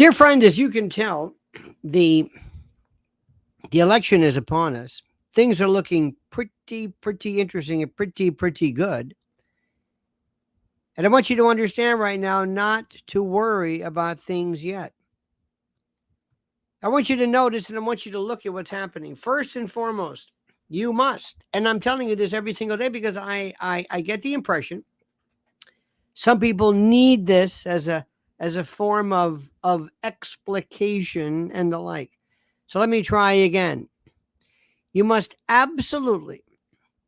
Dear friend, as you can tell, the election is upon us. Things are looking pretty interesting and pretty good. And I want you to understand right now not to worry about things yet. I want you to notice and I want you to look at what's happening. First and foremost, you must, and I'm telling you this every single day because I get the impression some people need this as a form of explication and the like. So let me try again. You must absolutely,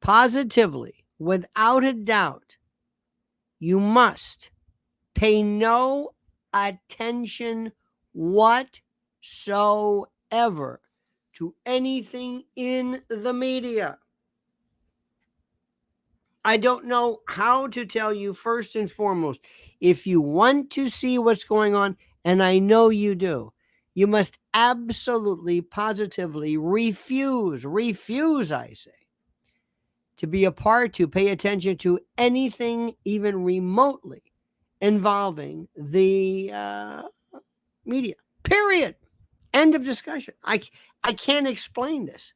positively, without a doubt, you must pay no attention whatsoever to anything in the media. I don't know how to tell you first and foremost, if you want to see what's going on, and I know you do, you must absolutely, positively refuse, I say, to be a part, to pay attention to anything even remotely involving the media. Period. End of discussion. I can't explain this.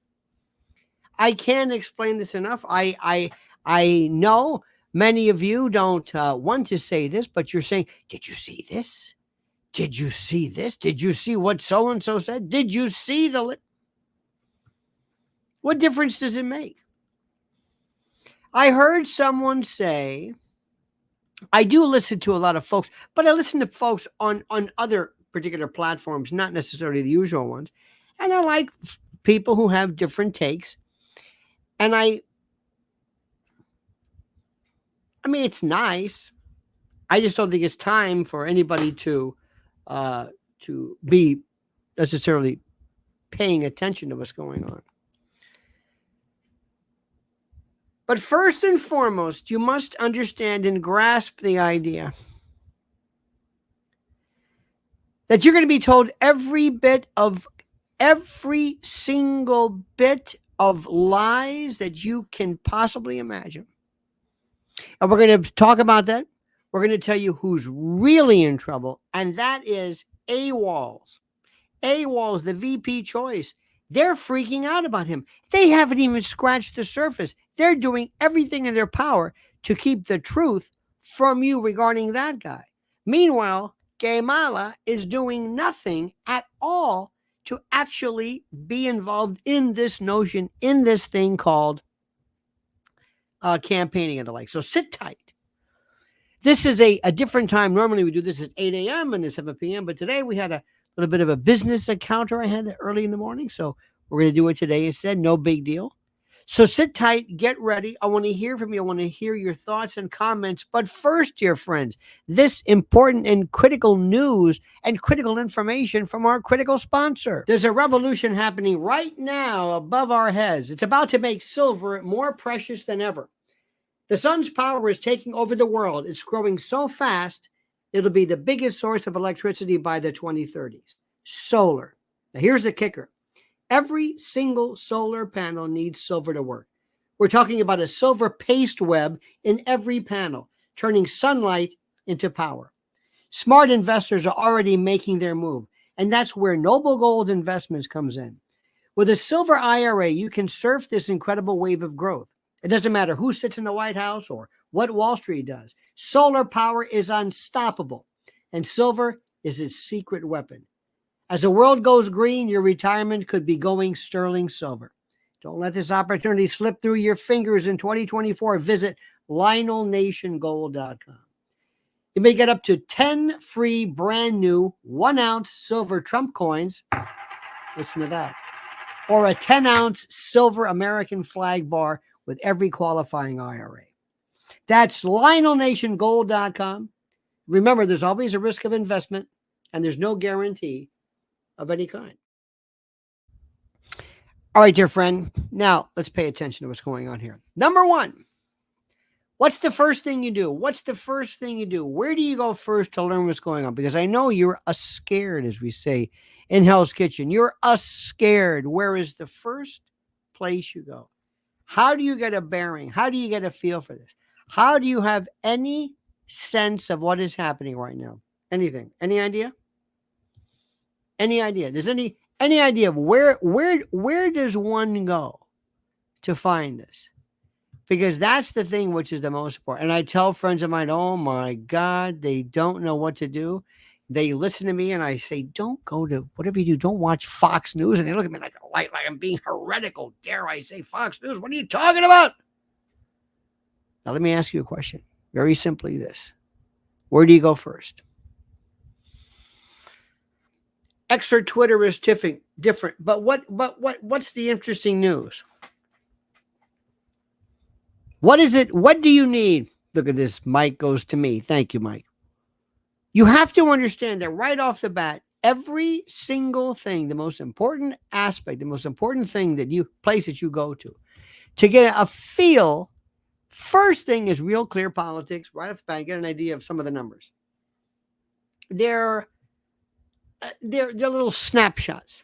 I can't explain this enough. I know many of you don't want to say this, but you're saying, did you see this? Did you see this? Did you see what so-and-so said? Did you see the... What difference does it make? I heard someone say, I do listen to a lot of folks, but I listen to folks on other particular platforms, not necessarily the usual ones. And I like people who have different takes. And I mean, it's nice. I just don't think it's time for anybody to be necessarily paying attention to what's going on. But first and foremost, you must understand and grasp the idea that you're going to be told every single bit of lies that you can possibly imagine. And we're going to talk about that. We're going to tell you who's really in trouble, and that is Walz. Walz, the VP choice. They're freaking out about him. They haven't even scratched the surface. They're doing everything in their power to keep the truth from you regarding that guy. Meanwhile, Kamala is doing nothing at all to actually be involved in this notion, in this thing called campaigning and the like. So sit tight. This is a different time. Normally we do this at 8 a.m. and then 7 p.m. But today we had a little bit of a business encounter I had early in the morning. So we're going to do it today instead. No big deal. So sit tight, get ready. I want to hear from you. I want to hear your thoughts and comments. But first, dear friends, this important and critical news and critical information from our critical sponsor. There's a revolution happening right now above our heads. It's about to make silver more precious than ever. The sun's power is taking over the world. It's growing so fast, it'll be the biggest source of electricity by the 2030s. Solar. Now, here's the kicker. Every single solar panel needs silver to work. We're talking about a silver paste web in every panel, turning sunlight into power. Smart investors are already making their move, and that's where Noble Gold Investments comes in. With a silver IRA, you can surf this incredible wave of growth. It doesn't matter who sits in the White House or what Wall Street does. Solar power is unstoppable, and silver is its secret weapon. As the world goes green, your retirement could be going sterling silver. Don't let this opportunity slip through your fingers in 2024. Visit LionelNationGold.com. You may get up to 10 free brand new 1-ounce silver Trump coins. Listen to that. Or a 10-ounce silver American flag bar with every qualifying IRA. That's LionelNationGold.com. Remember, there's always a risk of investment, and there's no guarantee of any kind. All right, dear friend. Now, let's pay attention to what's going on here. Number one, what's the first thing you do? What's the first thing you do? Where do you go first to learn what's going on? Because I know you're scared, as we say in Hell's Kitchen. You're scared. Where is the first place you go? How do you get a bearing? How do you get a feel for this? How do you have any sense of what is happening right now? Anything? Any idea? Any idea? There's any idea of where does one go to find this? Because that's the thing which is the most important. And I tell friends of mine, oh my God, they don't know what to do. They listen to me and I say, don't go to whatever you do, don't watch Fox News. And they look at me like I'm being heretical. Dare I say Fox News? What are you talking about? Now let me ask you a question. Very simply this. Where do you go first? Extra Twitter is different. But what's the interesting news? What is it? What do you need? Look at this. Mike goes to me. Thank you, Mike. You have to understand that right off the bat, every single thing, the most important aspect, the most important thing place that you go to get a feel, first thing is real clear politics. Right off the bat, get an idea of some of the numbers. They're little snapshots.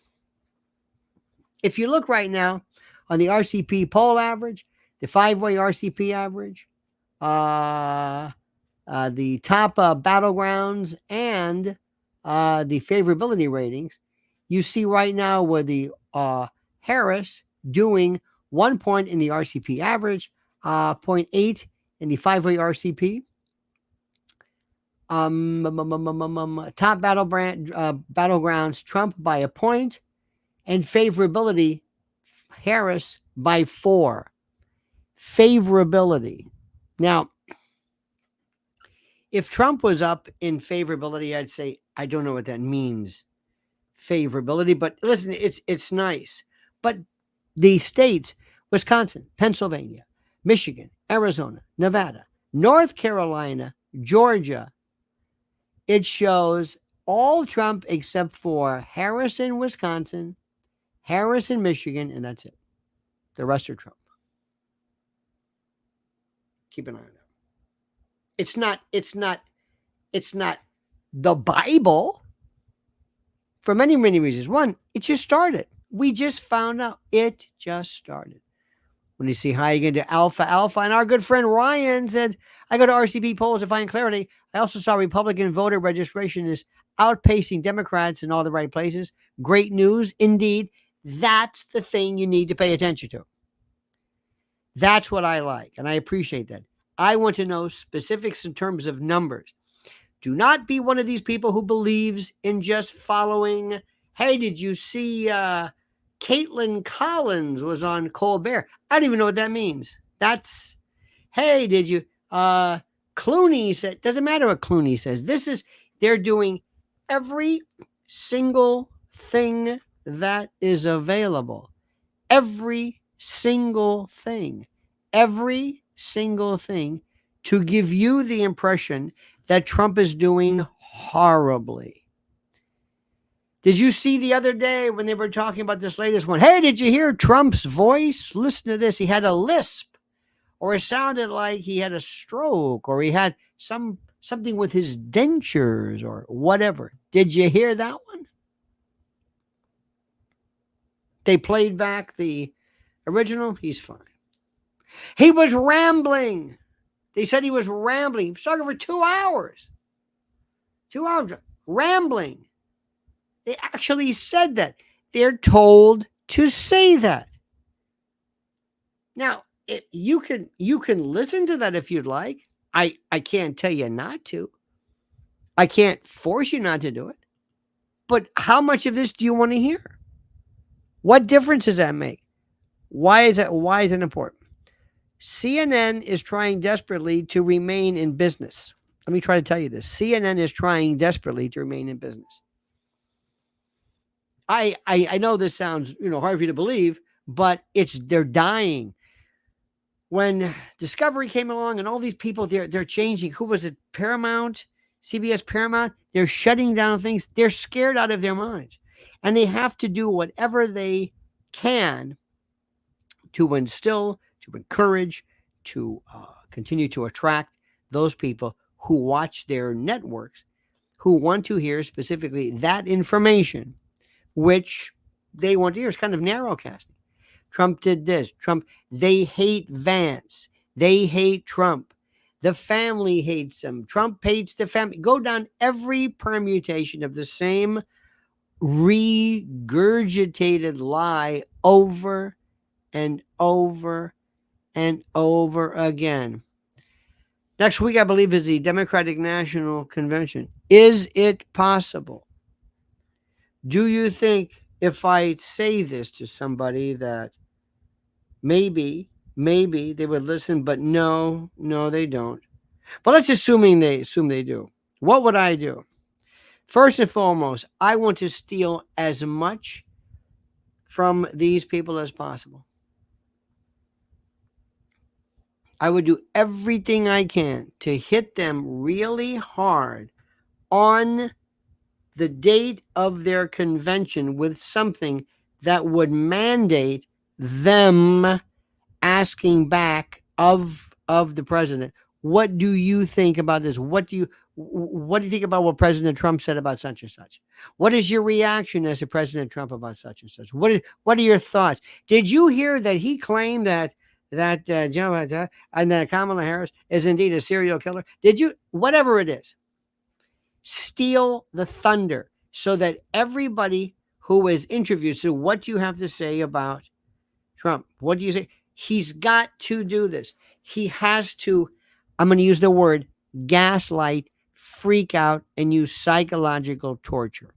If you look right now on the RCP poll average, the 5-way RCP average, the top battlegrounds, and the favorability ratings, you see right now where the Harris doing 1 point in the RCP average, 0.8 in the 5-way RCP. Top battlegrounds, Trump by a point, and favorability, Harris by 4. Favorability. Now, if Trump was up in favorability, I'd say, I don't know what that means, favorability, but listen, it's nice. But the states, Wisconsin, Pennsylvania, Michigan, Arizona, Nevada, North Carolina, Georgia, it shows all Trump except for Harris in Wisconsin, Harris in Michigan, and that's it. The rest are Trump. Keep an eye on that. It's not the Bible for many, many reasons. One, it just started. We just found out it just started. When you see how you get to alpha, and our good friend Ryan said, I go to RCP polls to find clarity. I also saw Republican voter registration is outpacing Democrats in all the right places. Great news, indeed. That's the thing you need to pay attention to. That's what I like, and I appreciate that. I want to know specifics in terms of numbers. Do not be one of these people who believes in just following, hey, did you see Caitlin Collins was on Colbert? I don't even know what that means. That's, hey, did you, Clooney said, doesn't matter what Clooney says. They're doing every single thing that is available. Every single thing to give you the impression that Trump is doing horribly. Did you see the other day when they were talking about this latest one? Hey, did you hear Trump's voice? Listen to this. He had a lisp, or it sounded like he had a stroke, or he had something with his dentures or whatever. Did you hear that one? They played back the original. He's fine. He was rambling. They said he was rambling. He was talking for 2 hours. 2 hours rambling. They actually said that. They're told to say that. Now, you can listen to that if you'd like. I can't tell you not to. I can't force you not to do it. But how much of this do you want to hear? What difference does that make? Why is it important? CNN is trying desperately to remain in business. Let me try to tell you this. CNN is trying desperately to remain in business. I know this sounds, hard for you to believe, but they're dying. When Discovery came along and all these people, they're changing. Who was it? Paramount, CBS Paramount. They're shutting down things. They're scared out of their minds. And they have to do whatever they can to instill, to encourage, to continue to attract those people who watch their networks, who want to hear specifically that information, which they want to hear. It's kind of narrowcasting. Trump did this. They hate Vance. They hate Trump. The family hates him. Trump hates the family. Go down every permutation of the same regurgitated lie over and over and over again. Next week, I believe, is the Democratic National Convention. Is it possible? Do you think if I say this to somebody that maybe they would listen, but no, they don't. But let's assume they do. What would I do? First and foremost, I want to steal as much from these people as possible. I would do everything I can to hit them really hard on the date of their convention with something that would mandate them asking back of the president, what do you think about this? What do you think about what President Trump said about such and such? What is your reaction as to President Trump about such and such? What are your thoughts? Did you hear that he claimed that Joe and that Kamala Harris is indeed a serial killer? Did you? Whatever it is, steal the thunder so that everybody who is interviewed, so what do you have to say about Trump? What do you say? He's got to do this. He has to, I'm going to use the word gaslight, freak out, and use psychological torture.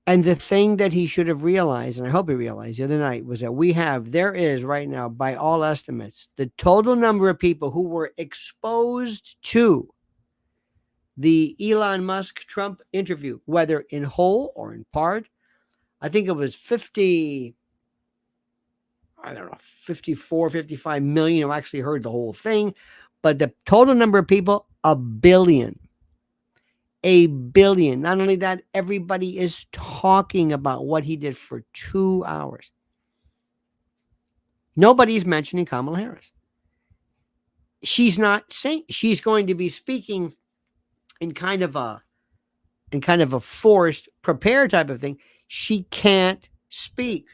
And the thing that he should have realized, and I hope he realized the other night, was that there is right now, by all estimates, the total number of people who were exposed to the Elon Musk Trump interview, whether in whole or in part. I think it was 54, 55 million who actually heard the whole thing. But the total number of people, a billion. A billion. Not only that, everybody is talking about what he did for 2 hours. Nobody's mentioning Kamala Harris. She's not saying, she's going to be speaking in kind of a forced, prepared type of thing. She can't speak.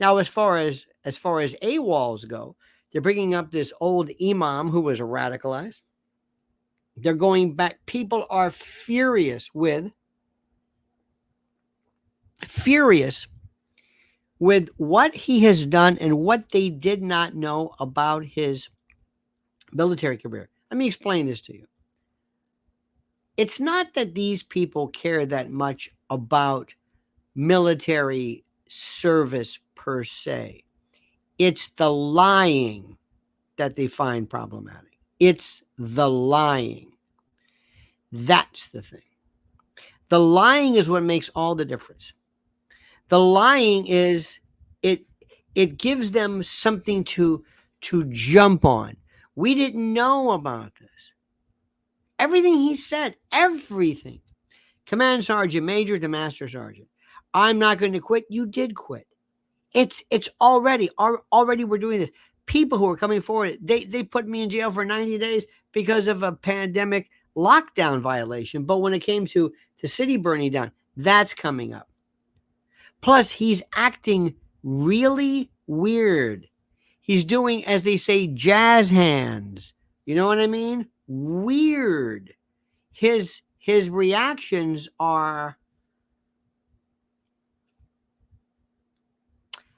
Now, as far as AWOLs go, they're bringing up this old imam who was radicalized. They're going back. People are furious with what he has done and what they did not know about his military career. Let me explain this to you. It's not that these people care that much about military service per se. It's the lying that they find problematic. It's the lying. That's the thing. The lying is what makes all the difference. The lying is it gives them something to jump on. We didn't know about this. Everything he said, everything. Command Sergeant Major to Master Sergeant. I'm not going to quit. You did quit. It's already we're doing this. People who are coming forward, they put me in jail for 90 days because of a pandemic lockdown violation. But when it came to the city burning down, that's coming up. Plus, he's acting really weird. He's doing, as they say, jazz hands. You know what I mean? Weird. His reactions are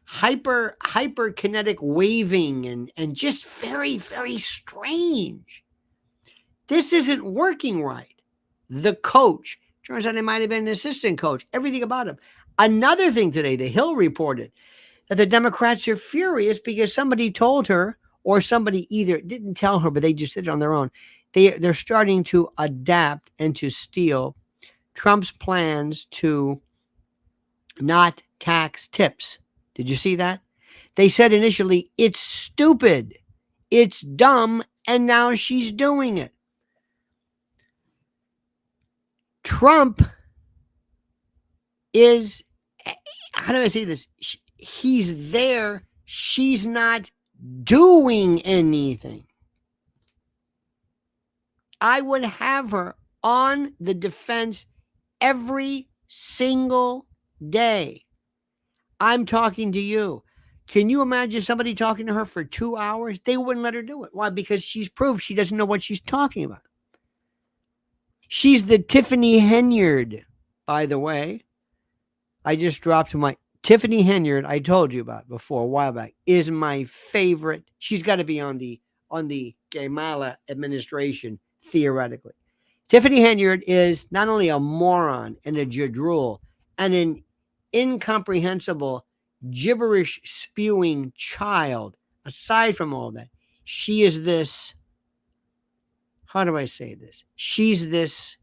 hyperkinetic waving and just very, very strange. This isn't working right. The coach, turns out he might have been an assistant coach, everything about him. Another thing today, the Hill reported that the Democrats are furious because somebody told her, or somebody either didn't tell her, but they just did it on their own. They're starting to adapt and to steal Trump's plans to not tax tips. Did you see that? They said initially, it's stupid, it's dumb, and now she's doing it. Trump is, how do I say this? He's there. She's not doing anything. I would have her on the defense every single day. I'm talking to you. Can you imagine somebody talking to her for 2 hours? They wouldn't let her do it. Why? Because she's proved she doesn't know what she's talking about. She's the Tiffany Henyard, by the way, I just dropped my Tiffany Henyard, I told you about before a while back, is my favorite. She's got to be on the Kamala administration, theoretically. Tiffany Henyard is not only a moron and a jadrul and an incomprehensible, gibberish spewing child, aside from all that, she is this, how do I say this? She's this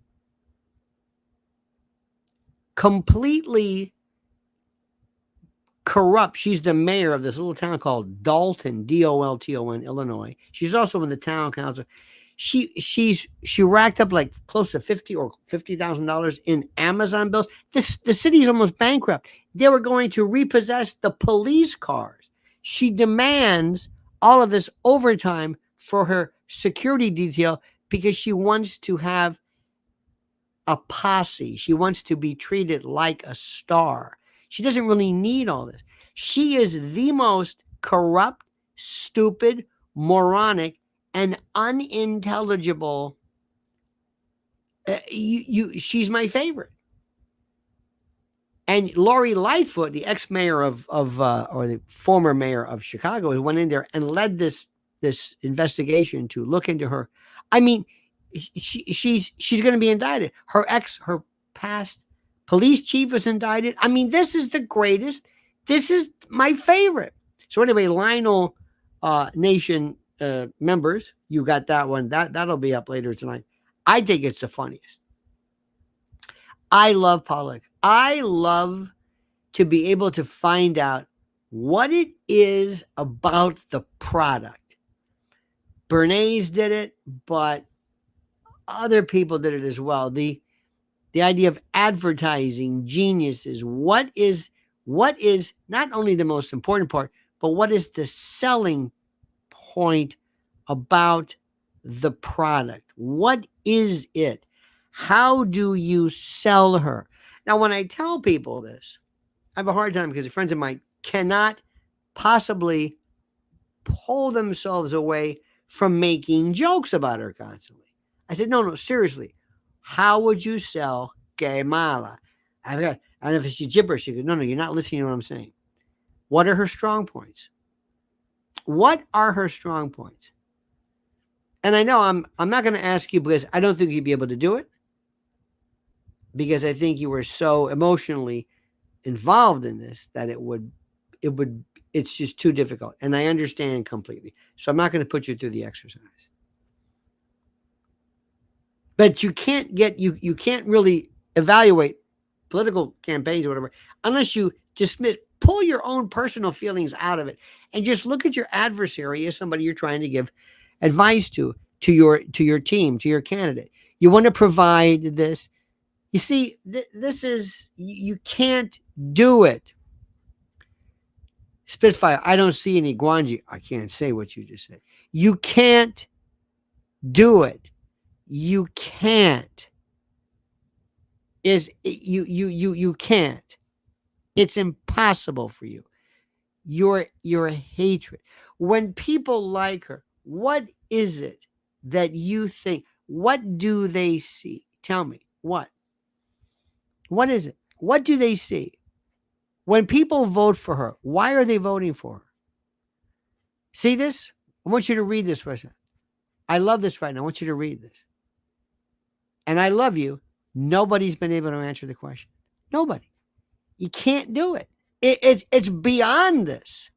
completely corrupt. She's the mayor of this little town called Dalton, Dolton, Illinois. She's also in the town council. She racked up like close to $50,000 in Amazon bills. The city is almost bankrupt. They were going to repossess the police cars. She demands all of this overtime for her security detail because she wants to have a posse. She wants to be treated like a star. She doesn't really need all this. She is the most corrupt, stupid, moronic, and unintelligible. She's my favorite. And Lori Lightfoot, the ex-mayor or the former mayor of Chicago, went in there and led this investigation to look into her. I mean, she's going to be indicted. Her past police chief was indicted. I mean, this is the greatest. This is my favorite. So anyway, Lionel Nation members, you got that one. That'll be up later tonight. I think it's the funniest. I love politics. I love to be able to find out what it is about the product. Bernays did it, but other people did it as well. The idea of advertising geniuses. What is not only the most important part, but what is the selling point about the product? What is it? How do you sell her? Now, when I tell people this, I have a hard time because friends of mine cannot possibly pull themselves away from making jokes about her constantly. I said, no, seriously. How would you sell Kamala? And if it's gibberish, she goes, no, you're not listening to what I'm saying. What are her strong points? What are her strong points? And I know I'm not going to ask you because I don't think you'd be able to do it, because I think you were so emotionally involved in this that it's just too difficult. And I understand completely. So I'm not going to put you through the exercise. But you can't you can't really evaluate political campaigns or whatever unless you pull your own personal feelings out of it and just look at your adversary as somebody you're trying to give advice to your team, to your candidate. You want to provide this. You see, this is, you can't do it. Spitfire, I don't see any Guanji. I can't say what you just said. You can't do it. You can't. You can't. It's impossible for you. Your hatred. When people like her, what is it that you think? What do they see? Tell me. What? What is it? What do they see? When people vote for her, why are they voting for her? See this? I want you to read this for a second. I love this right now. I want you to read this. And I love you. Nobody's been able to answer the question. Nobody. You can't do it. It's beyond this.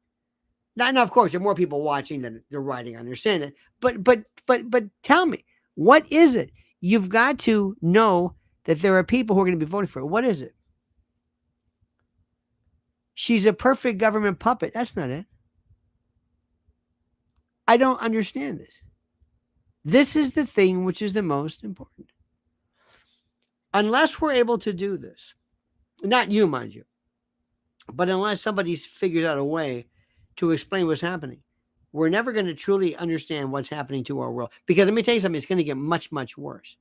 Now, of course, there are more people watching than they're writing. I understand that. But tell me, what is it? You've got to know that there are people who are going to be voting for it. What is it? She's a perfect government puppet. That's not it. I don't understand this. This is the thing which is the most important. Unless we're able to do this, not you, mind you, but unless somebody's figured out a way to explain what's happening, we're never going to truly understand what's happening to our world. Because let me tell you something, it's going to get much, much worse.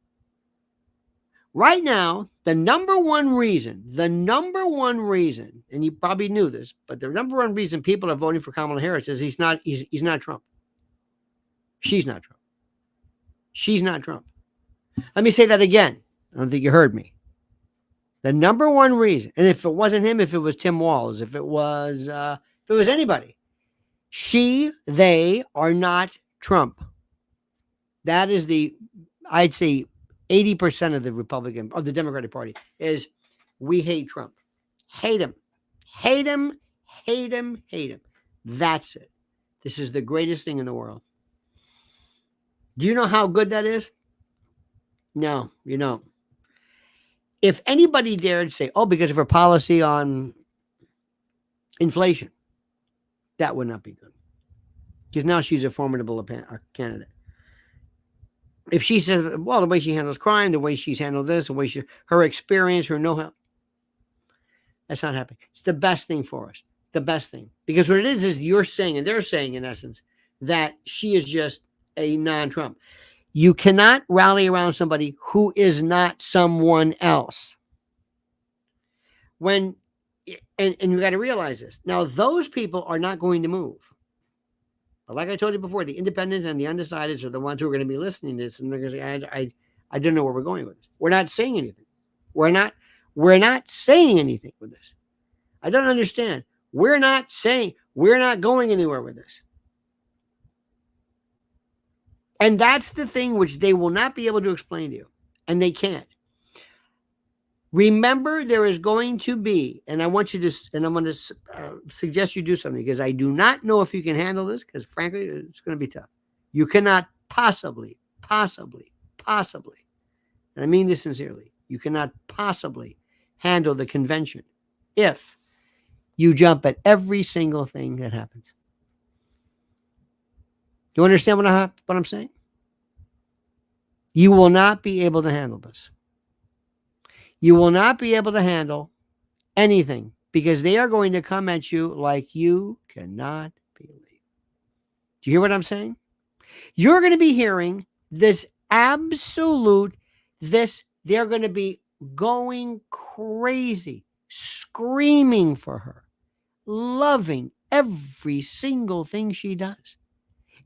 Right now, the number one reason, and you probably knew this, but the number one reason people are voting for Kamala Harris is he's not Trump. She's not Trump. She's not Trump. Let me say that again. I don't think you heard me. The number one reason, and if it wasn't him, if it was Tim Walz, if it was anybody, they are not Trump. That is I'd say 80% of the Democratic Party is we hate Trump. Hate him. Hate him. Hate him. Hate him. That's it. This is the greatest thing in the world. Do you know how good that is? No, you don't. If anybody dared say, oh, because of her policy on inflation, that would not be good. Because now she's a formidable candidate. If she says, well, the way she handles crime, the way she's handled this, the way her experience, her know-how, that's not happening. It's the best thing for us. The best thing. Because what it is you're saying, and they're saying in essence, that she is just a non-Trump. You cannot rally around somebody who is not someone else. And you got to realize this. Now, those people are not going to move. But like I told you before, the independents and the undecideds are the ones who are going to be listening to this, and they're going to say, I don't know where we're going with this. We're not saying anything. We're not saying anything with this. I don't understand. We're not going anywhere with this. And that's the thing which they will not be able to explain to you. And they can't. Remember, there is going to be, and I'm going to suggest you do something, because I do not know if you can handle this, because frankly, it's going to be tough. You cannot possibly, and I mean this sincerely, you cannot possibly handle the convention if you jump at every single thing that happens. Do you understand what I'm saying? You will not be able to handle this. You will not be able to handle anything, because they are going to come at you like you cannot believe. Do you hear what I'm saying? You're going to be hearing this they're going to be going crazy, screaming for her, loving every single thing she does.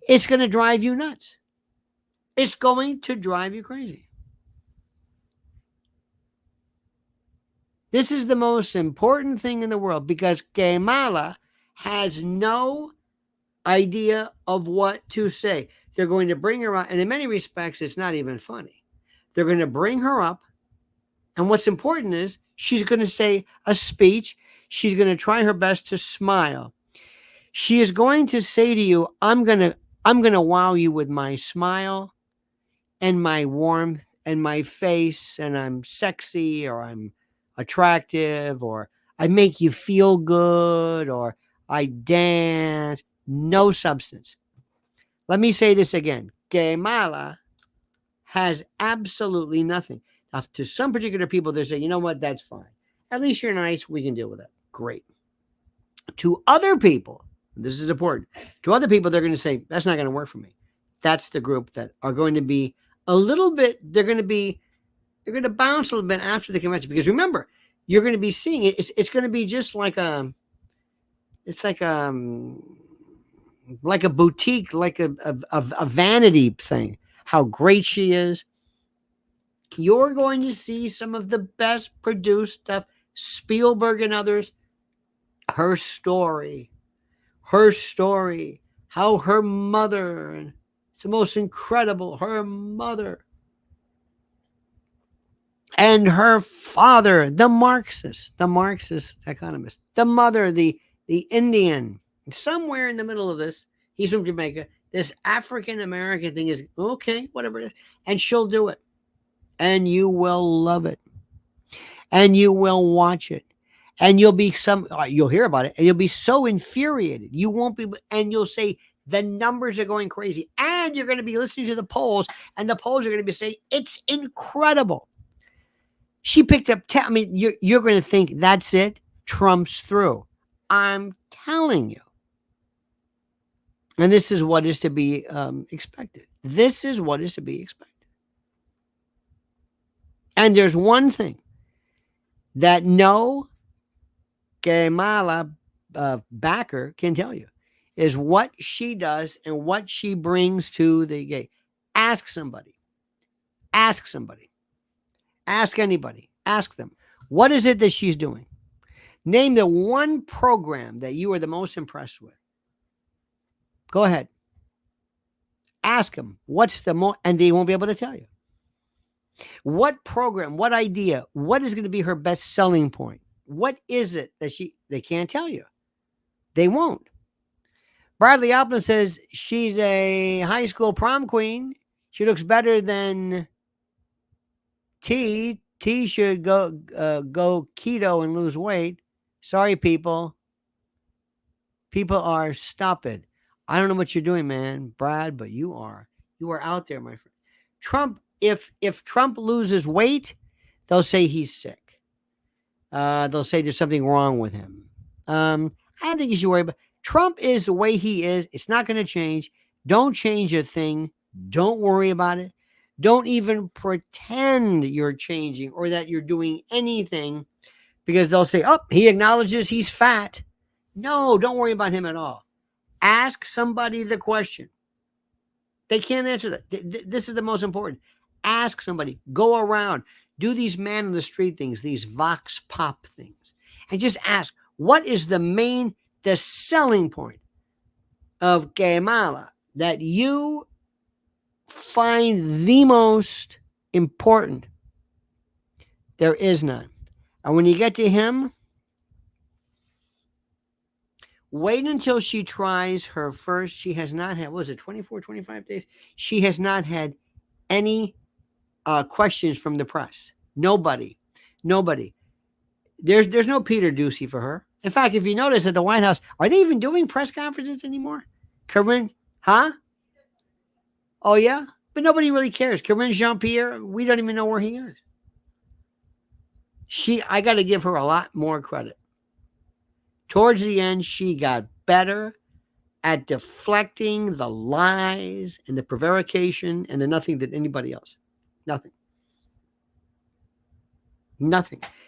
It's going to drive you nuts. It's going to drive you crazy. This is the most important thing in the world, because Kamala has no idea of what to say. They're going to bring her up, and in many respects, it's not even funny. They're going to bring her up, and what's important is she's going to say a speech. She's going to try her best to smile. She is going to say to you, I'm going to wow you with my smile and my warmth and my face, and I'm sexy, or I'm attractive, or I make you feel good, or I dance. No substance. Let me say this again. Kamala has absolutely nothing. Now, to some particular people, they say, you know what, that's fine. At least you're nice. We can deal with that. Great. To other people, this is important. To other people, they're going to say, that's not going to work for me. That's the group that are going to be a little bit, they're going to bounce a little bit after the convention, because remember, you're going to be seeing it. It's going to be just like a boutique, like a vanity thing. How great she is. You're going to see some of the best produced stuff. Spielberg and others. Her story. How her mother, and it's the most incredible. Her mother and her father, the Marxist economist, the mother, the Indian, somewhere in the middle of this, he's from Jamaica. This African-American thing is okay, whatever it is, and she'll do it. And you will love it. And you will watch it. And you'll hear about it, and you'll be so infuriated. You won't be, and you'll say, the numbers are going crazy. And you're going to be listening to the polls, and the polls are going to be saying, it's incredible. She picked up 10. You're going to think that's it. Trump's through. I'm telling you. And this is what is to be expected. This is what is to be expected. And there's one thing that no Kamala backer can tell you, is what she does and what she brings to the game. Ask somebody. Ask anybody. Ask them. What is it that she's doing? Name the one program that you are the most impressed with. Go ahead. Ask them what's the most, and they won't be able to tell you. What program, what idea, what is going to be her best selling point? What is it that they can't tell you? They won't. Bradley Opulent says she's a high school prom queen. She looks better than T. T should go keto and lose weight. Sorry, people. People are stupid. I don't know what you're doing, man, Brad, but you are out there, my friend. Trump, if Trump loses weight, they'll say he's sick. They'll say there's something wrong with him. I don't think you should worry about. Trump is the way he is. It's not going to change. Don't change a thing. Don't worry about it. Don't even pretend you're changing or that you're doing anything, because they'll say, oh, he acknowledges he's fat. No, don't worry about him at all. Ask somebody the question. They can't answer that. This is the most important. Ask somebody. Go around. Do these man on the street things, these vox pop things. And just ask, what is the selling point of Kamala that you find the most important? There is none. And when you get to him, wait until she tries her first. She has not had, what was it, 24, 25 days? She has not had any questions from the press. Nobody. There's no Peter Ducey for her. In fact, if you notice at the White House, are they even doing press conferences anymore? Corinne, huh? Oh, yeah? But nobody really cares. Corinne Jean-Pierre, we don't even know where he is. I got to give her a lot more credit. Towards the end, she got better at deflecting the lies and the prevarication and the nothing than anybody else. Nothing.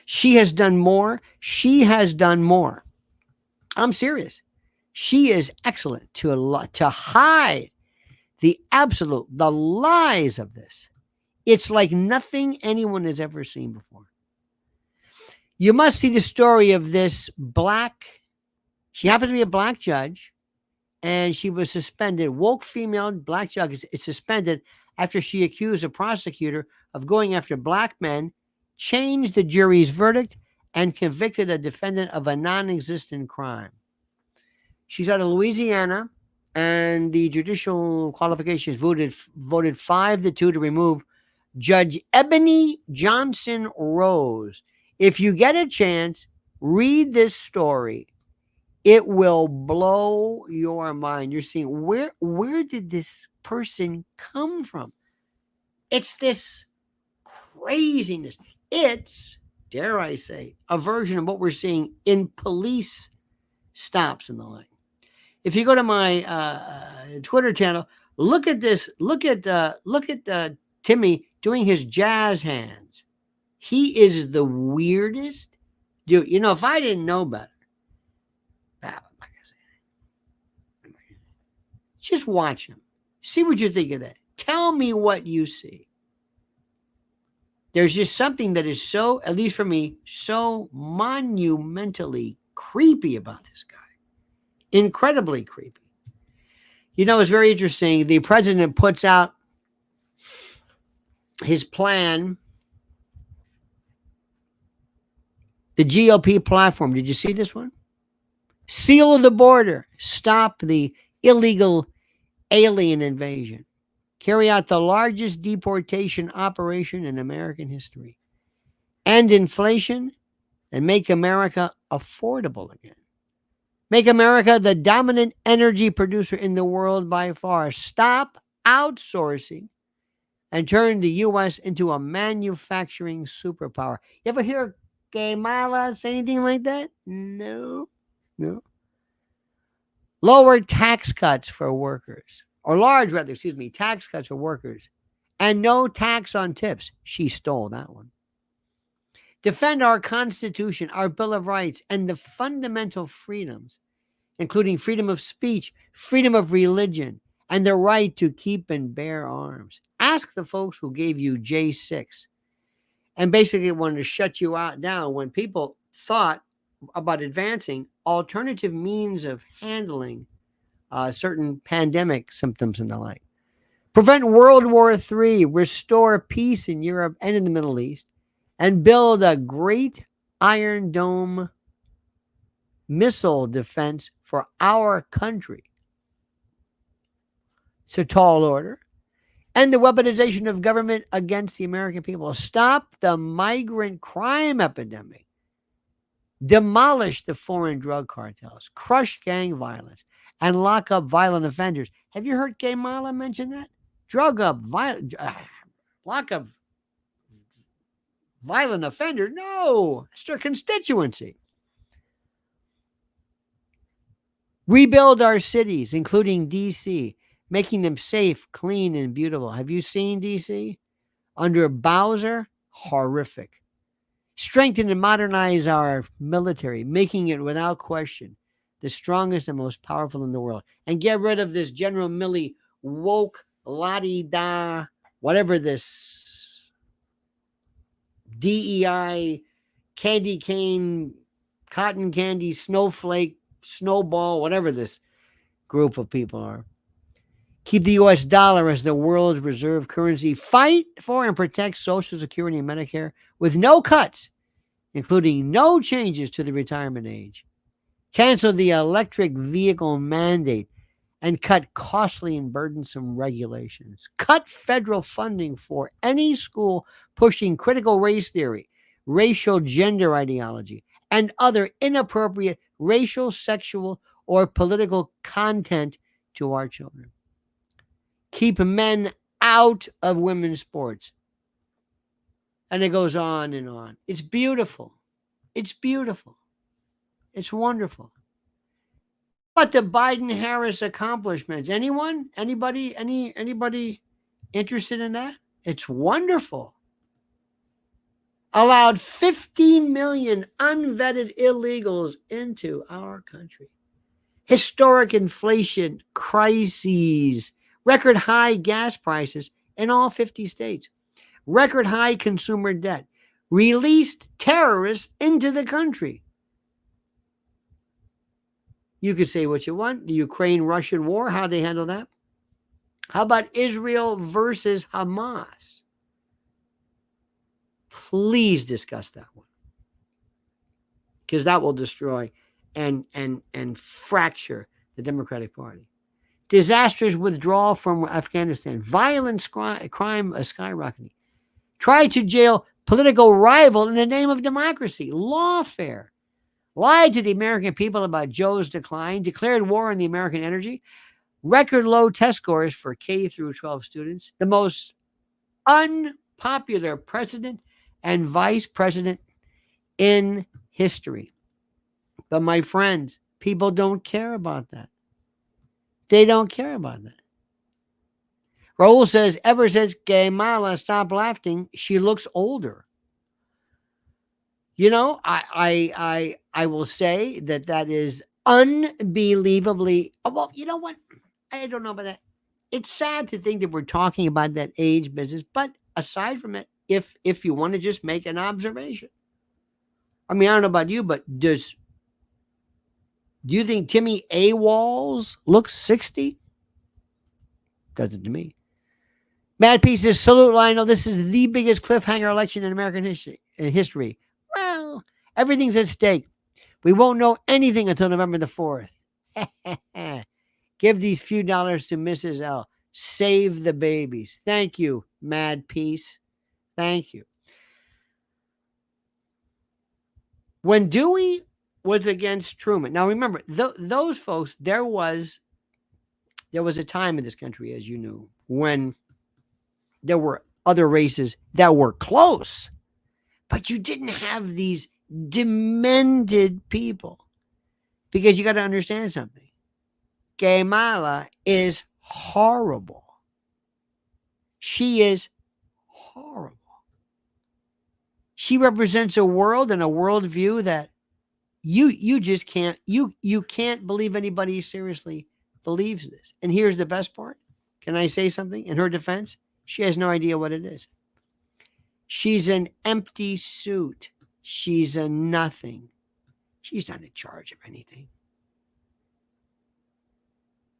She has done more. I'm serious. She is excellent to hide the lies of this. It's like nothing anyone has ever seen before. You must see the story of this she happened to be a black judge, and she was suspended. Woke female black judge is suspended after she accused a prosecutor of going after black men, changed the jury's verdict, and convicted a defendant of a non-existent crime. She's out of Louisiana, and the judicial qualifications voted 5-2 to remove Judge Ebony Johnson Rose. If you get a chance, read this story. It will blow your mind. You're seeing where did this person come from? It's this craziness. It's, dare I say, a version of what we're seeing in police stops and the like. If you go to my Twitter channel, look at this. Look at Timmy doing his jazz hands. He is the weirdest dude. You know, if I didn't know better, just watch him. See what you think of that. Tell me what you see. There's just something that is so, at least for me, so monumentally creepy about this guy. Incredibly creepy. You know, it's very interesting. The president puts out his plan, the GOP platform. Did you see this one? Seal the border. Stop the illegal alien invasion. Carry out the largest deportation operation in American history. End inflation and make America affordable again. Make America the dominant energy producer in the world by far. Stop outsourcing and turn the U.S. into a manufacturing superpower. You ever hear Kamala say anything like that? No. Lower tax cuts for workers, tax cuts for workers, and no tax on tips. She stole that one. Defend our Constitution, our Bill of Rights, and the fundamental freedoms, including freedom of speech, freedom of religion, and the right to keep and bear arms. Ask the folks who gave you J6 and basically wanted to shut you out down when people thought about advancing alternative means of handling certain pandemic symptoms and the like. Prevent World War III, restore peace in Europe and in the Middle East, and build a great Iron Dome missile defense for our country. It's a tall order. End the weaponization of government against the American people. Stop the migrant crime epidemic. Demolish the foreign drug cartels. Crush gang violence. And lock up violent offenders. Have you heard Kamala mention that? Lock up violent offenders? No. It's their constituency. Rebuild our cities, including D.C., making them safe, clean, and beautiful. Have you seen D.C.? Under Bowser, horrific. Strengthen and modernize our military, making it without question the strongest and most powerful in the world. And get rid of this General Milley woke, la-di-da, whatever this DEI, candy cane, cotton candy, snowflake, snowball, whatever this group of people are. Keep the U.S. dollar as the world's reserve currency. Fight for and protect Social Security and Medicare with no cuts, including no changes to the retirement age. Cancel the electric vehicle mandate and cut costly and burdensome regulations. Cut federal funding for any school pushing critical race theory, racial gender ideology, and other inappropriate racial, sexual, or political content to our children. Keep men out of women's sports. And it goes on and on. It's beautiful. It's beautiful. It's wonderful. But the Biden-Harris accomplishments, anyone? Anybody interested in that? It's wonderful. Allowed 15 million unvetted illegals into our country. Historic inflation, crises, record high gas prices in all 50 states, record high consumer debt, released terrorists into the country. You could say what you want. The Ukraine-Russian war, how they handle that. How about Israel versus Hamas? Please discuss that one, because that will destroy and fracture the Democratic Party. Disastrous withdrawal from Afghanistan. Violent crime skyrocketing. Tried to jail political rival in the name of democracy. Lawfare. Lied to the American people about Joe's decline. Declared war on the American energy. Record low test scores for K through 12 students. The most unpopular president and vice president in history. But my friends, people don't care about that. They don't care about that. Raul says, ever since Kamala stopped laughing, she looks older. You know, I will say that is unbelievably, well, you know what? I don't know about that. It's sad to think that we're talking about that age business, but aside from it, if you want to just make an observation, I mean, I don't know about you, but do you think Timmy A. Walz looks 60? Doesn't to me. Mad Piece says, salute Lionel. This is the biggest cliffhanger election in American history. Well, everything's at stake. We won't know anything until November the 4th. Give these few dollars to Mrs. L. Save the babies. Thank you, Mad Piece. Thank you. When Dewey was against Truman. Now, remember, those folks, there was a time in this country, as you knew, when there were other races that were close, but you didn't have these demented people. Because you got to understand something. Kamala is horrible. She is horrible. She represents a world and a worldview that you just can't, you can't believe anybody seriously believes this. And here's the best part. Can I say something in her defense? She has no idea what it is. She's an empty suit. She's a nothing. She's not in charge of anything.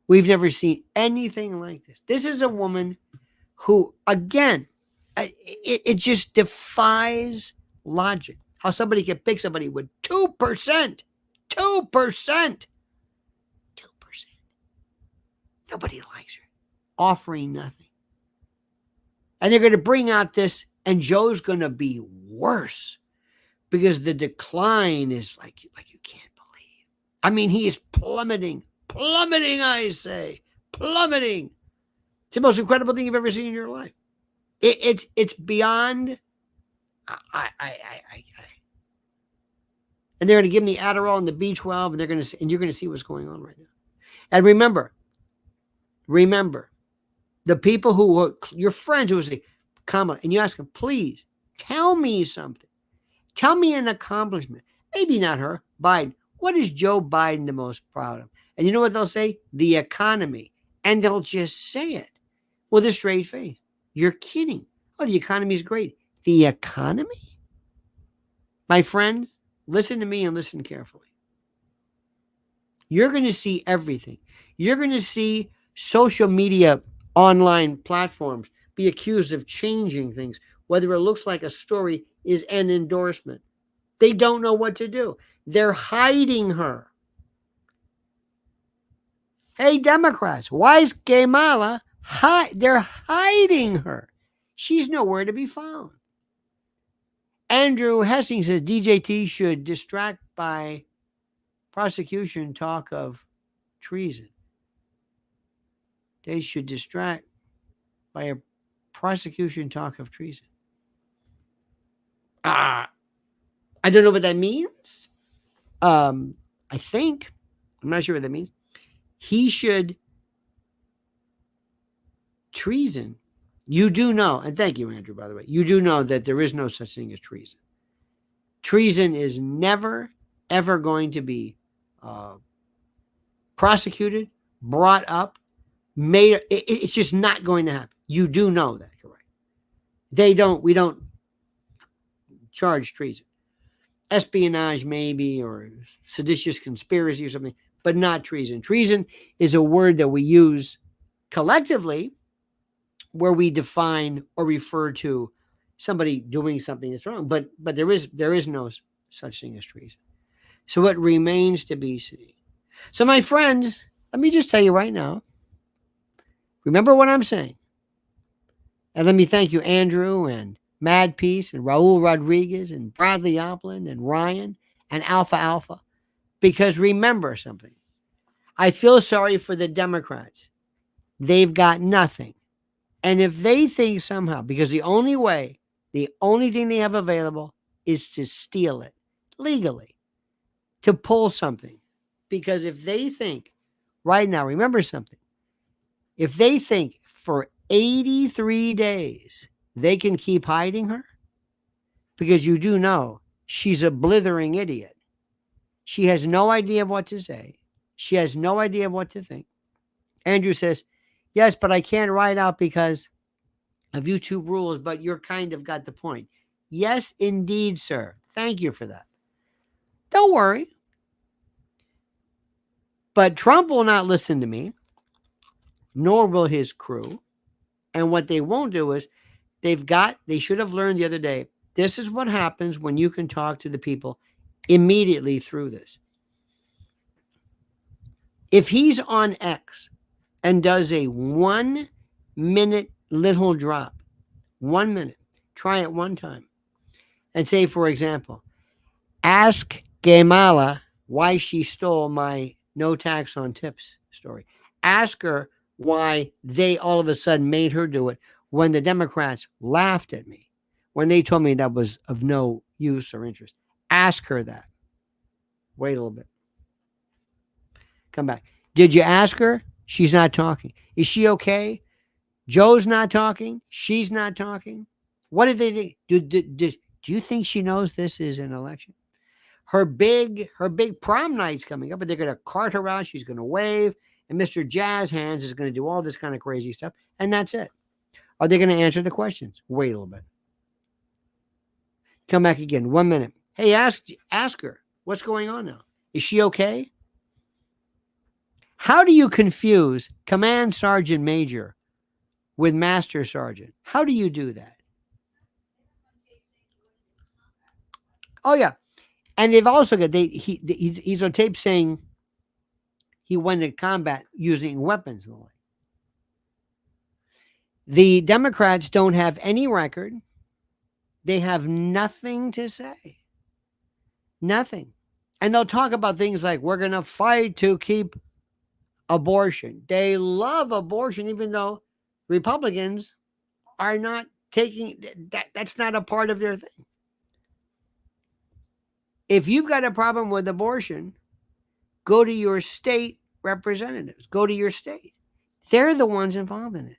We've never seen anything like this. This is a woman who, again, it just defies logic. How somebody can pick somebody with 2%. 2%. Nobody likes her. Offering nothing. And they're going to bring out this, and Joe's going to be worse because the decline is like you can't believe. I mean, he is plummeting, I say, plummeting. It's the most incredible thing you've ever seen in your life. It's beyond. And they're going to give him the Adderall and the B12, and you're going to see what's going on right now. And remember, the people who are your friends who will say, Kamala, and you ask them, please tell me something. Tell me an accomplishment. Maybe not her, Biden. What is Joe Biden the most proud of? And you know what they'll say? The economy. And they'll just say it with a straight face. You're kidding. Oh, the economy is great. The economy? My friends, listen to me and listen carefully. You're going to see everything. You're going to see social media online platforms be accused of changing things, whether it looks like a story is an endorsement. They don't know what to do. They're hiding her. Hey, Democrats, why is Kamala they're hiding her? She's nowhere to be found. Andrew Hessing says DJT should distract by prosecution talk of treason. They should distract by a prosecution talk of treason. I don't know what that means. I think, I'm not sure what that means. He should treason. You do know, and thank you, Andrew, by the way, you do know that there is no such thing as treason. Treason is never, ever going to be prosecuted, brought up, made. It's just not going to happen. You do know that, correct? We don't charge treason. Espionage, maybe, or seditious conspiracy or something, but not treason. Treason is a word that we use collectively where we define or refer to somebody doing something that's wrong, but there is no such thing as treason. So it remains to be seen. So my friends, let me just tell you right now, remember what I'm saying. And let me thank you, Andrew, and Mad Peace, and Raul Rodriguez, and Bradley Opulent, and Ryan, and Alpha, because remember something. I feel sorry for the Democrats. They've got nothing. And if they think somehow, because the only thing they have available is to steal it legally, to pull something. Because if they think right now, remember something, if they think for 83 days they can keep hiding her, because you do know she's a blithering idiot. She has no idea of what to say. She has no idea of what to think. Andrew says, yes, but I can't write out because of YouTube rules, but you're kind of got the point. Yes, indeed, sir. Thank you for that. Don't worry. But Trump will not listen to me, nor will his crew. And what they won't do is they should have learned the other day, this is what happens when you can talk to the people immediately through this. If he's on X and does a 1 minute little drop, 1 minute, try it one time, and say, for example, ask Kamala why she stole my no tax on tips story. Ask her why they all of a sudden made her do it when the Democrats laughed at me, when they told me that was of no use or interest. Ask her that. Wait a little bit. Come back. Did you ask her? She's not talking. Is she okay? Joe's not talking. She's not talking. What did they think? Do you think she knows this is an election? Her big prom night's coming up, but they're going to cart her out. She's going to wave, and Mr. Jazz Hands is going to do all this kind of crazy stuff, and that's it. Are they going to answer the questions? Wait a little bit. Come back again. 1 minute. Hey, ask her what's going on now. Is she okay? How do you confuse command sergeant major with master sergeant? How do you do that? Oh yeah, and they've also got he's on tape saying he went into combat using weapons and the like. The Democrats don't have any record. They have nothing to say. Nothing. And they'll talk about things like we're going to fight to keep abortion. They love abortion, even though Republicans are not taking that's not a part of their thing. If you've got a problem with abortion, go to your state representatives. Go to your state. They're the ones involved in it.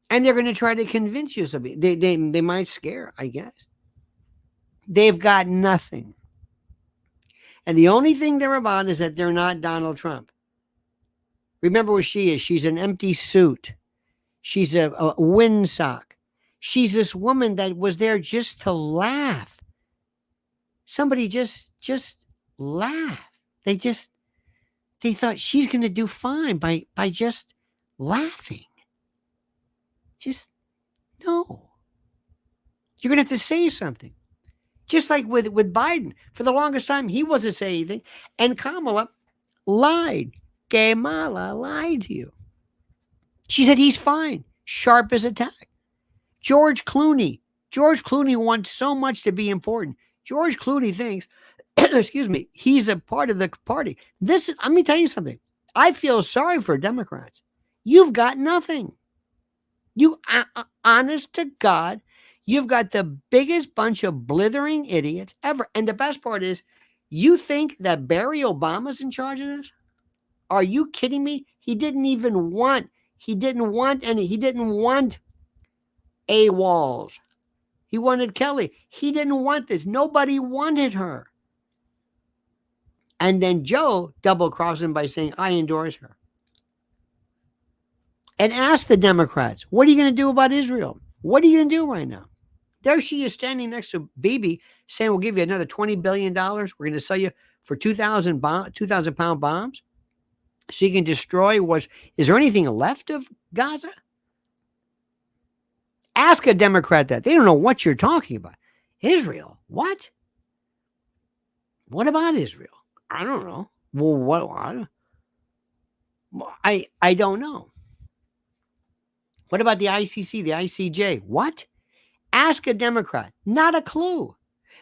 And they're going to try to convince you something. They might scare, I guess. They've got nothing. And the only thing they're about is that they're not Donald Trump. Remember where she is. She's an empty suit. She's a windsock. She's this woman that was there just to laugh. Somebody just laugh. They thought she's going to do fine by just laughing. Just, no. You're going to have to say something. Just like with Biden. For the longest time, he wasn't saying anything. And Kamala lied. Kamala lied to you. She said he's fine. Sharp as a tack. George Clooney wants so much to be important. George Clooney thinks, excuse me, he's a part of the party. Let me tell you something. I feel sorry for Democrats. You've got nothing. You, honest to God, you've got the biggest bunch of blithering idiots ever. And the best part is, you think that Barry Obama's in charge of this? Are you kidding me? He didn't want A. Walz. He wanted Kelly. He didn't want this. Nobody wanted her. And then Joe double-crossed him by saying, I endorse her. And ask the Democrats, what are you going to do about Israel? What are you going to do right now? There she is standing next to Bibi saying, we'll give you another $20 billion. We're going to sell you for 2,000-pound bombs. So you can destroy is there anything left of Gaza? Ask a Democrat that. They don't know what you're talking about. Israel? What? What about Israel? I don't know. Well, what? I don't know. What about the ICC, the ICJ? What? Ask a Democrat. Not a clue.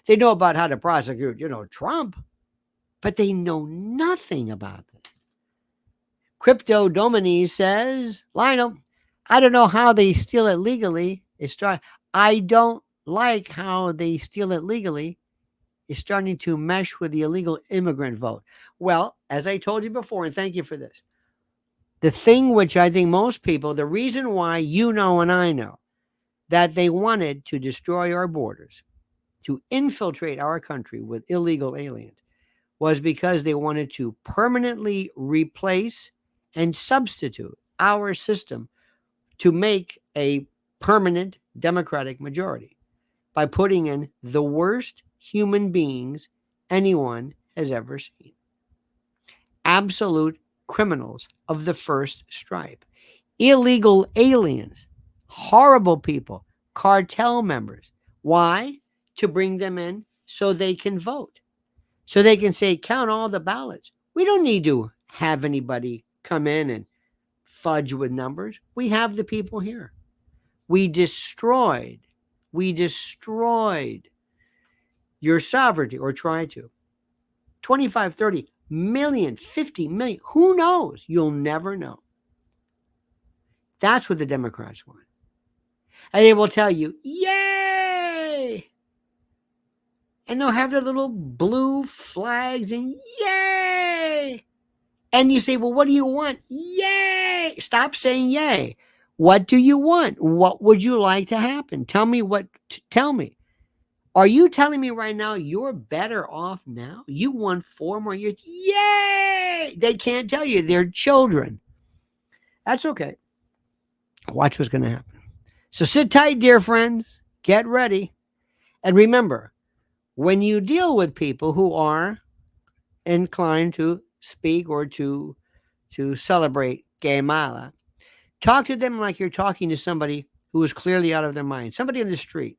They know about how to prosecute, Trump, but they know nothing about it. Crypto Domini says, Lionel, I don't know how they steal it legally. I don't like how they steal it legally. It's starting to mesh with the illegal immigrant vote. Well, as I told you before, and thank you for this, the thing which I think most people, the reason why and I know that they wanted to destroy our borders, to infiltrate our country with illegal aliens, was because they wanted to permanently replace and substitute our system to make a permanent Democratic majority by putting in the worst human beings anyone has ever seen. Absolute criminals of the first stripe. Illegal aliens. Horrible people. Cartel members. Why? To bring them in so they can vote. So they can say, count all the ballots. We don't need to have anybody come in and fudge with numbers. We have the people here. We destroyed your sovereignty, or tried to. 25, 30 million, 50 million. Who knows? You'll never know. That's what the Democrats want. And they will tell you, yay! And they'll have their little blue flags and yay! And you say, well, what do you want? Yay! Stop saying yay. What do you want? What would you like to happen? Tell me. Are you telling me right now you're better off now? You won 4 more years. Yay! They can't tell you. They're children. That's okay. Watch what's going to happen. So sit tight, dear friends. Get ready. And remember, when you deal with people who are inclined to speak or to celebrate Kamala, talk to them like you're talking to somebody who is clearly out of their mind, somebody in the street,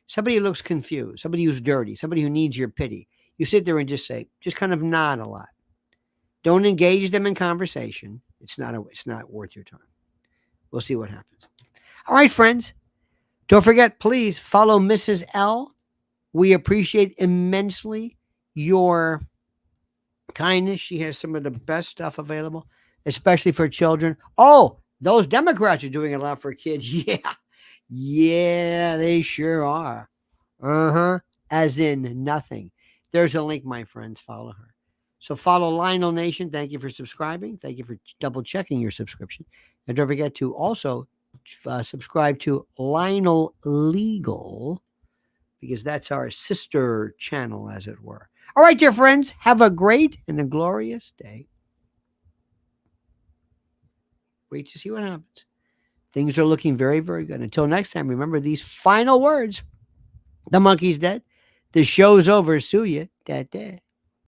somebody who looks confused, somebody who's dirty, somebody who needs your pity. You sit there and just kind of nod a lot. Don't engage them in conversation. It's not worth your time. We'll see what happens. All right, friends. Don't forget, please follow Mrs. L. We appreciate immensely your kindness. She has some of the best stuff available, especially for children. Oh, those Democrats are doing a lot for kids. Yeah. Yeah, they sure are. Uh-huh. As in nothing. There's a link, my friends. Follow her. So follow Lionel Nation. Thank you for subscribing. Thank you for double checking your subscription. And don't forget to also subscribe to Lionel Legal, because that's our sister channel, as it were. All right, dear friends, have a great and a glorious day. Wait to see what happens. Things are looking very, very good. Until next time, remember these final words. The monkey's dead. The show's over. Sue ya. That day.